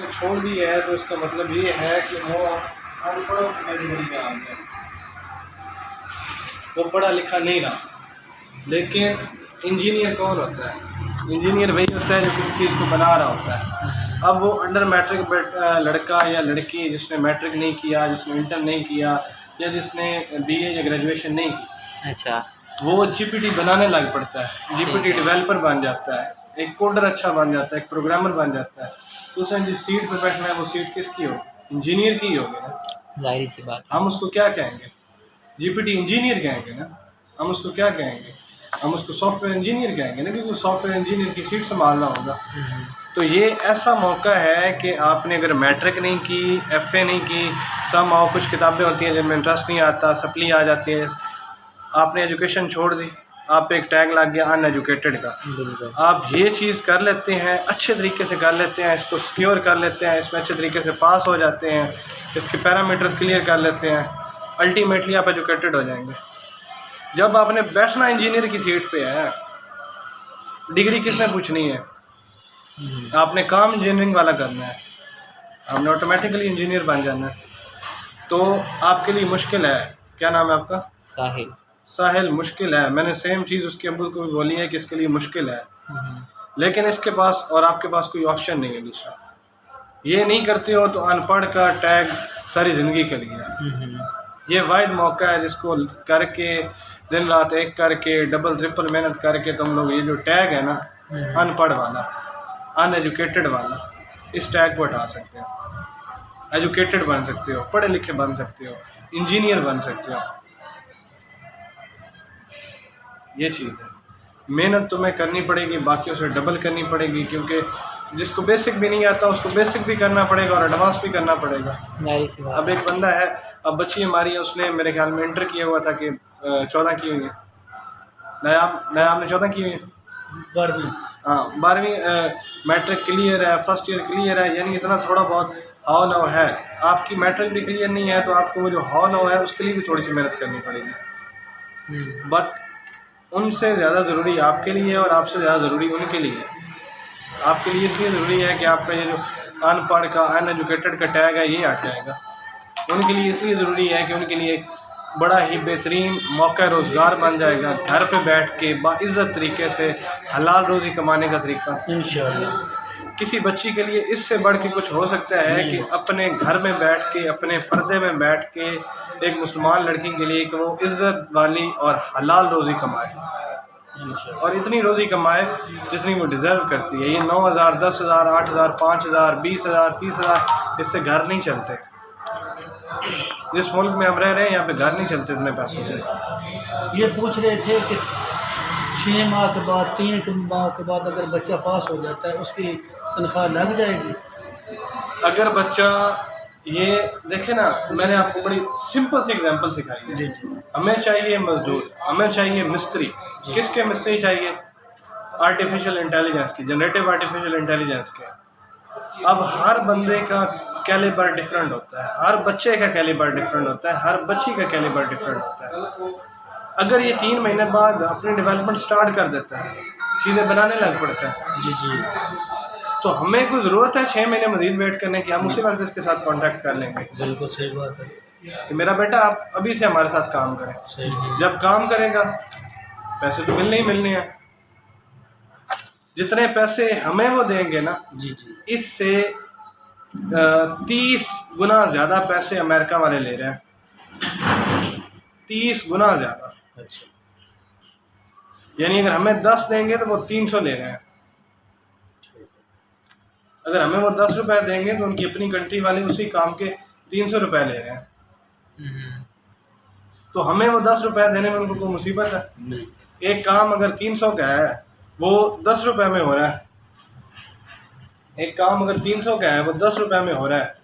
उसने छोड़ दी है तो इसका मतलब ये है कि वो अनपढ़ों की कैटेगरी में आ गया, वो पढ़ा लिखा नहीं रहा। लेकिन इंजीनियर कौन होता है? इंजीनियर वही होता है जो किसी चीज़ को बना रहा होता है। अब वो अंडर मैट्रिक लड़का या लड़की जिसने मैट्रिक नहीं किया, जिसने इंटर नहीं किया या जिसने बीए या ग्रेजुएशन नहीं की, अच्छा, वो जीपीटी बनाने लग पड़ता है, जीपीटी डेवलपर बन जाता है, एक कोडर अच्छा बन जाता है, एक प्रोग्रामर बन जाता है। तो उसने जिस सीट पर बैठना है वो सीट किसकी होगी? इंजीनियर की ही होगी ना। जाहिर सी बात है। हम उसको क्या कहेंगे? जीपीटी इंजीनियर कहेंगे ना। हम उसको क्या कहेंगे? हम उसको सॉफ्टवेयर इंजीनियर कहेंगे ना, क्योंकि सॉफ्टवेयर इंजीनियर की सीट संभालना होगा। तो ये ऐसा मौका है कि आपने अगर मैट्रिक नहीं की, एफए नहीं की, सब और कुछ किताबें होती हैं जिनमें इंटरेस्ट नहीं आता, सप्ली आ जाती है, आपने एजुकेशन छोड़ दी, आप पे एक टैग लग गया अनएजुकेटेड का। आप ये चीज़ कर लेते हैं, अच्छे तरीके से कर लेते हैं, इसको सिक्योर कर लेते हैं, इसमें अच्छे तरीके से पास हो जाते हैं, इसके पैरामीटर्स क्लियर कर लेते हैं, अल्टीमेटली आप एजुकेटेड हो जाएंगे। जब आपने बैठना इंजीनियर की सीट पे है, डिग्री किसने पूछनी है? आपने काम इंजीनियरिंग वाला करना है, आपने ऑटोमेटिकली इंजीनियर बन जाना है। तो आपके लिए मुश्किल है। क्या नाम है आपका? साहिल। साहिल, मुश्किल है। मैंने सेम चीज़ उसके अब्बू को भी बोली है कि इसके लिए मुश्किल है, लेकिन इसके पास और आपके पास कोई ऑप्शन नहीं है दूसरा। ये नहीं करते हो तो अनपढ़ का टैग सारी ज़िंदगी के लिए। ये वाहिद मौका है जिसको करके दिन रात एक करके डबल ट्रिपल मेहनत करके तुम लोग ये जो टैग है ना अनपढ़ वाला, अनएजुकेटेड वाला, इस टैग को हटा सकते हो। एजुकेटेड बन सकते हो, पढ़े लिखे बन सकते हो, इंजीनियर बन सकते हो। ये चीज़ है। मेहनत तुम्हें करनी पड़ेगी, बाकियों से डबल करनी पड़ेगी, क्योंकि जिसको बेसिक भी नहीं आता उसको बेसिक भी करना पड़ेगा और एडवांस भी करना पड़ेगा। अब एक बंदा है, अब बच्ची हमारी है, उसने मेरे ख्याल में इंटर किया हुआ था कि 14 की हुई है, नया आपने 14 की हुई है, 12वीं। हाँ, 12वीं मैट्रिक क्लियर है, फर्स्ट ईयर क्लियर है, यानी इतना थोड़ा बहुत हाव नाव है। आपकी मैट्रिक भी क्लियर नहीं है तो आपको वो जो हाव नाव है उसके लिए भी थोड़ी सी मेहनत करनी पड़ेगी। बट उनसे ज़्यादा ज़रूरी आपके लिए और आपसे ज़्यादा ज़रूरी उनके लिए है। आपके लिए इसलिए ज़रूरी है कि आपका ये जो अनपढ़ का अनएजुकेटेड का टैग है ये हट जाएगा। उनके लिए इसलिए ज़रूरी है कि उनके लिए एक बड़ा ही बेहतरीन मौका रोज़गार बन जाएगा, घर पे बैठ के बाइज़्ज़त तरीके से हलाल रोज़ी कमाने का तरीका इंशाअल्लाह। किसी बच्ची के लिए इससे बढ़ के कुछ हो सकता है कि अपने घर में बैठ के, अपने पर्दे में बैठ के, एक मुसलमान लड़की के लिए कि वो इज़्ज़त वाली और हलाल रोज़ी कमाए और इतनी रोज़ी कमाए जितनी वो डिज़र्व करती है। ये 9,000, 10,000, 8,000, 5,000, 20,000, 30,000 इससे घर नहीं चलते। जिस मुल्क में हम रह रहे हैं यहाँ पे घर नहीं चलते इतने पैसों से। ये पूछ रहे थे कि 6 माह के बाद, 3 माह के बाद अगर बच्चा पास हो जाता है उसकी तनख्वाह लग जाएगी? अगर बच्चा, ये देखे ना, मैंने आपको बड़ी सिंपल सी एग्जांपल सिखाई है। जी जी। हमें चाहिए मजदूर, हमें चाहिए मिस्त्री। किसके मिस्त्री चाहिए? आर्टिफिशियल इंटेलिजेंस की, जनरेटिव आर्टिफिशियल इंटेलिजेंस के। अब हर बंदे का कैलिबर डिफरेंट होता है, हर बच्चे का कैलिबर डिफरेंट होता है, हर बच्ची का कैलिबर डिफरेंट होता है। अगर ये 3 महीने बाद अपनी डेवलपमेंट स्टार्ट कर देता है, चीज़ें बनाने लग पड़ता है, जी जी, तो हमें कोई ज़रूरत है 6 महीने मज़ीद वेट करने की? हम उसी वक्त इसके साथ कॉन्टैक्ट कर लेंगे। बिल्कुल सही बात है कि मेरा बेटा आप अभी से हमारे साथ काम करें। सही। जब काम करेगा पैसे तो मिलने ही मिलने हैं। जितने पैसे हमें वो देंगे ना, जी जी, इससे 30 गुना ज़्यादा पैसे अमेरिका वाले ले रहे हैं, 30 गुना ज़्यादा। अच्छा, यानी अगर हमें 10 देंगे तो वो 300 ले रहे हैं। अगर हमें वो 10 रुपए देंगे तो उनकी अपनी कंट्री वाले उसी काम के 300 रुपए ले रहे हैं। तो हमें वो 10 रुपए देने में उनको कोई मुसीबत है नहीं। एक काम अगर 300 का है वो 10 रुपए में हो रहा है, एक काम अगर 300 का है वो 10 रुपए में हो रहा है,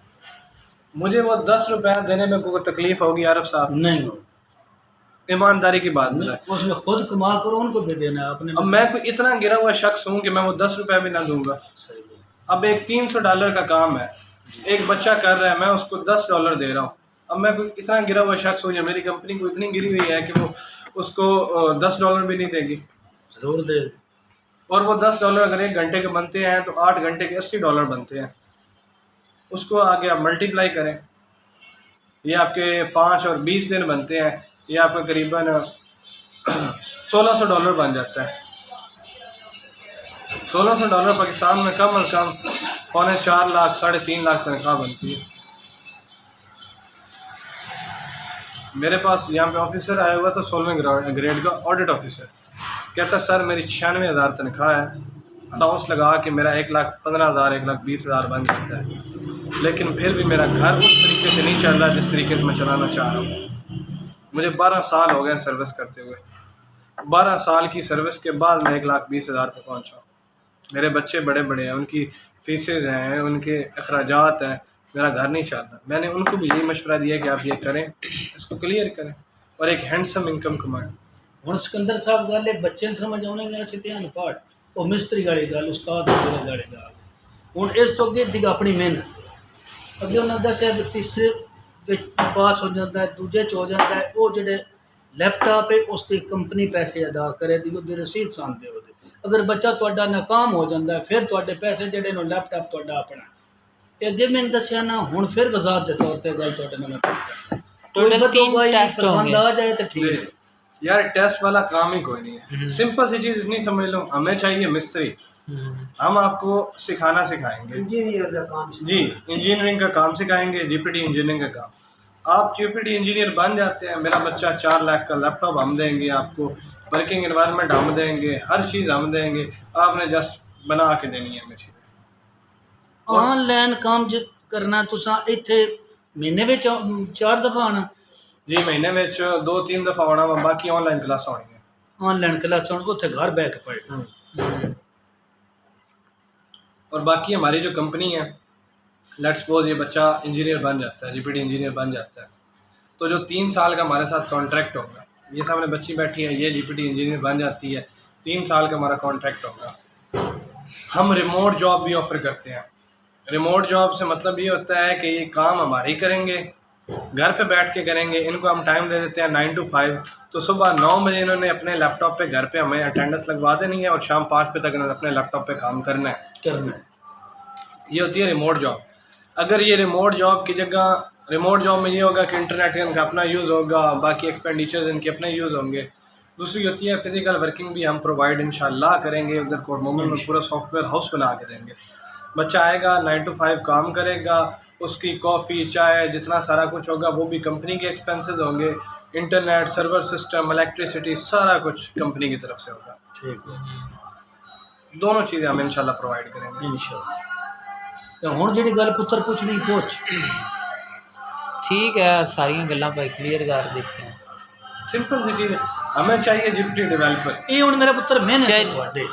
मुझे वो 10 रुपए देने में कोई तकलीफ होगी आरिफ साहब? नहीं हो। ईमानदारी की बात है, उसमें खुद कमा कर उनको भी देना है आपने। अब मैं कोई इतना गिरा हुआ शख्स हूँ कि मैं वो 10 रुपए भी ना दूंगा। सही बात। अब एक $300 का काम है, एक बच्चा कर रहा है, मैं उसको $10 दे रहा हूँ। अब मैं कोई इतना गिरा हुआ शख्स हूँ या मेरी कंपनी को इतनी गिरी हुई है कि वो उसको $10 भी नहीं देगी? जरूर दे। और वो $10 अगर 1 घंटे के बनते हैं तो 8 घंटे के $80 बनते हैं। उसको आगे आप मल्टीप्लाई करें, ये आपके 5 और 20 दिन बनते हैं, ये आपका करीबन $1600 बन जाता है। $1600 पाकिस्तान में कम और कम 4.25 लाख 3.5 लाख तनख्वाह बनती है। मेरे पास यहाँ पे ऑफिसर आया हुआ था 16वें ग्रेड का ऑडिट ऑफिसर, कहता सर मेरी 96,000 तनख्वाह है, अलाउंस लगा के मेरा 1,15,000 1,20,000 बन जाता है, लेकिन फिर भी मेरा घर उस तरीके से नहीं चल रहा जिस तरीके से मैं चलाना चाह रहा हूँ। मुझे 12 साल हो गए सर्विस करते हुए, 12 साल की सर्विस के बाद मैं 1,20,000 पे पहुँचा। मेरे बच्चे बड़े बड़े हैं, उनकी फीसेज हैं, उनके अखराजात हैं, मेरा घर नहीं चल रहा। मैंने उनको भी यही मशवरा दिया कि आप ये करें, इसको क्लियर करें और एक हैंडसम इनकम कमाएं। हुण सिकंदर साहब गल है बच्चे समझ आने से ध्यान पाठ वो मिस्त्री गाड़ी गल उस्ताद गाड़ी गल हुण इस तो अगे दी अपनी मेहनत अगे उन्होंने दस्या कि तीसरे पास हो जाता है, दूजे च हो जाता है, वो जो लैपटॉप है उसकी कंपनी पैसे अदा करे दी उसकी रसीद सामने हो। अगर बच्चा तुहाडा नाकाम हो जाता है फिर तुहाडे पैसे जेडे नो लैपटॉप तुहाडा अपना अगे मैंने दसिया ना हुण फिर वजाहत के तौर पर गल तुहाडे नाल मैं टोटल 3 टेस्ट होंगे। आ जाए तो ठीक है यार, टेस्ट वाला काम ही कोई नहीं है। सिंपल सी चीज़ इतनी समझ लो, हमें चाहिए मिस्त्री, हम आपको सिखाएंगे इंजीनियर का काम जी, इंजीनियरिंग का काम सिखाएंगे, जीपीटी इंजीनियरिंग का काम। आप जीपीटी इंजीनियर बन जाते हैं, मेरा बच्चा 4 लाख का लैपटॉप हम देंगे आपको, वर्किंग एनवायरनमेंट हम देंगे, हर चीज़ हम देंगे, आपने जस्ट बना के देनी है हमें चीज़। ऑनलाइन काम जो करना तुसा इत्थे महीने में 4 दफ़ा आना जी, महीने में 2-3 दफ़ा आना, बाकी ऑनलाइन क्लास होनी है। ऑनलाइन क्लास उत्थे घर बैठ के पढ़ और बाकी हमारी जो कंपनी है, लेट्स सपोज ये बच्चा इंजीनियर बन जाता है, जीपीटी इंजीनियर बन जाता है, तो जो 3 साल का हमारे साथ कॉन्ट्रैक्ट होगा, ये सामने बच्ची बैठी है, ये जीपीटी इंजीनियर बन जाती है, 3 साल का हमारा कॉन्ट्रैक्ट होगा। हम रिमोट जॉब भी ऑफ़र करते हैं। रिमोट जॉब से मतलब ये होता है कि ये काम हमारे ही करेंगे, घर पे बैठ के करेंगे। इनको हम टाइम दे देते हैं 9 to 5, तो सुबह 9 बजे इन्होंने अपने लैपटॉप पे घर पे हमें अटेंडेंस लगवा देनी है और शाम 5 बजे तक इन्होंने अपने लैपटॉप पे काम करना है। ये होती है रिमोट जॉब। अगर ये रिमोट जॉब की जगह, रिमोट जॉब में ये होगा कि इंटरनेट इनका अपना यूज़ होगा, बाकी एक्सपेंडिचर्स इनके अपने यूज़ होंगे। दूसरी होती है फिजिकल वर्किंग भी हम प्रोवाइड इंशाल्लाह करेंगे। उधर कोर्ट मोमेंट में पूरा सॉफ्टवेयर हाउस बना के देंगे। बच्चा आएगा 9 to 5 काम करेगा, उसकी कॉफ़ी चाय जितना सारा कुछ होगा वो भी कंपनी के एक्सपेंसेस होंगे। इंटरनेट, सर्वर सिस्टम, इलेक्ट्रिसिटी सारा कुछ कंपनी की तरफ से होगा। ठीक है, दोनों चीज़ें हम इंशाल्लाह प्रोवाइड करेंगे इंशाल्लाह। तो हुण जिहड़ी गल पुत्र पूछनी पूछ। ठीक है, सारियां गल्लां भाई क्लियर कर देते हैं। सिंपल सी चीज़ है, हमें चाहिए जीपीटी डेवलपर। ये हुण मेरा पुत्र मेहनत है तुहाडे,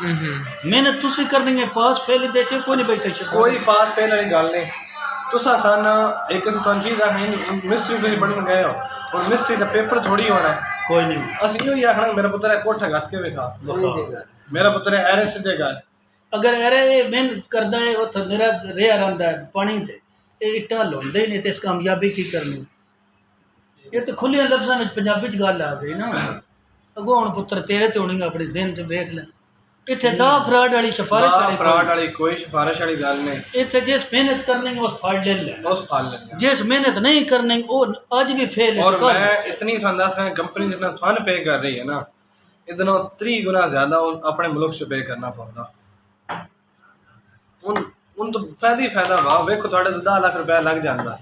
मेहनत तुसीं करनी है, पास फेल दे च कोई नहीं बैठा कोई पास फेल वाली गल नहीं। तुस आसान एक तुम चीज़ आखनी मिस्त्री तुम पढ़न गए हो और मिस्त्री का पेपर थोड़ी होना है, कोई नहीं। अस यो ही आखना मेरा पुत्र है कोठा गत के विखा, मेरा पुत्र है ऐरे सीधे गल। अगर अरे मेहनत करदा है उत्थे मेरा रेहा रहिंदा है पानी ते इट्टा लाउंदे ही नहीं ते इस कामयाबी की करनी। ये तो खुले लफ्ज़ां में पंजाबी च गल आ गई ना। अगों हुण पुत्र तेरे ते होनी अपनी ज़हन च वेख ले, इत्थे दा फ्रॉड वाली फ्रॉड वाली कोई सिफारिश वाली गल नहीं। इत्थे जिस मेहनत करनी उस फल ले लेना, उस फल लेना। जिस मेहनत नहीं करनी वो अज भी फेल है। और मैं इतनी थां दस रहा कंपनी जितना फन पे कर रही है ना, इतना 3 गुना ज़्यादा अपने मुल्क से पे करना पड़ता। उन तो फायदा ही फायदा वाह। वेखो थोड़े तो 10 लाख रुपया लग जाता,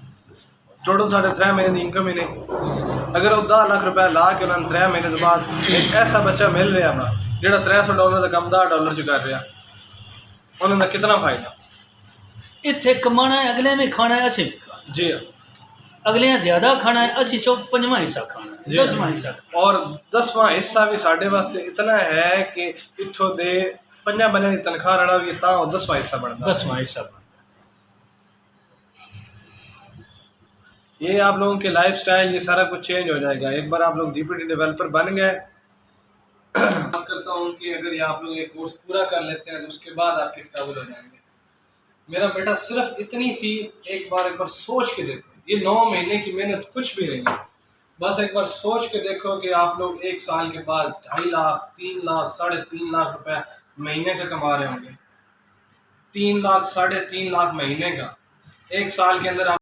टोटल साढ़े 3 महीने की इनकम ही नहीं। अगर वो 10 लाख रुपया ला के उन्होंने 3 महीने के बाद एक ऐसा बच्चा मिल रहा वा जो $300 का कम $10 च कर रहा, उन्होंने कितना फायदा। इत्थे कमाना है, अगले में खाना है, असीं भी खाना जी, अगले ज़्यादा खाना है, असीं 5वां हिस्सा खाना है, 10वां हिस्सा। और 10वां हिस्सा भी साढ़े वास्ते इतना है कि इत्थों दे 5 बने की तनख्वाह रड़ा भी तां 10वां हिस्सा बनता। 10वां हिस्सा ये आप लोगों के लाइफस्टाइल ये सारा कुछ चेंज हो जाएगा एक बार आप लोग जीपीटी डेवलपर बन गए। बात करता हूँ कि अगर ये आप लोग ये कोर्स पूरा कर लेते हैं तो उसके बाद आप किस काबिल हो जाएंगे। मेरा बेटा सिर्फ इतनी सी एक बार सोच के देखो, ये 9 महीने की मेहनत कुछ भी नहीं है। बस एक बार सोच के देखो कि आप लोग 1 साल के बाद 2.5 लाख 3 लाख 3.5 लाख रुपए महीने का कमा रहे होंगे। 3 लाख 3.5 लाख महीने का, 1 साल के अंदर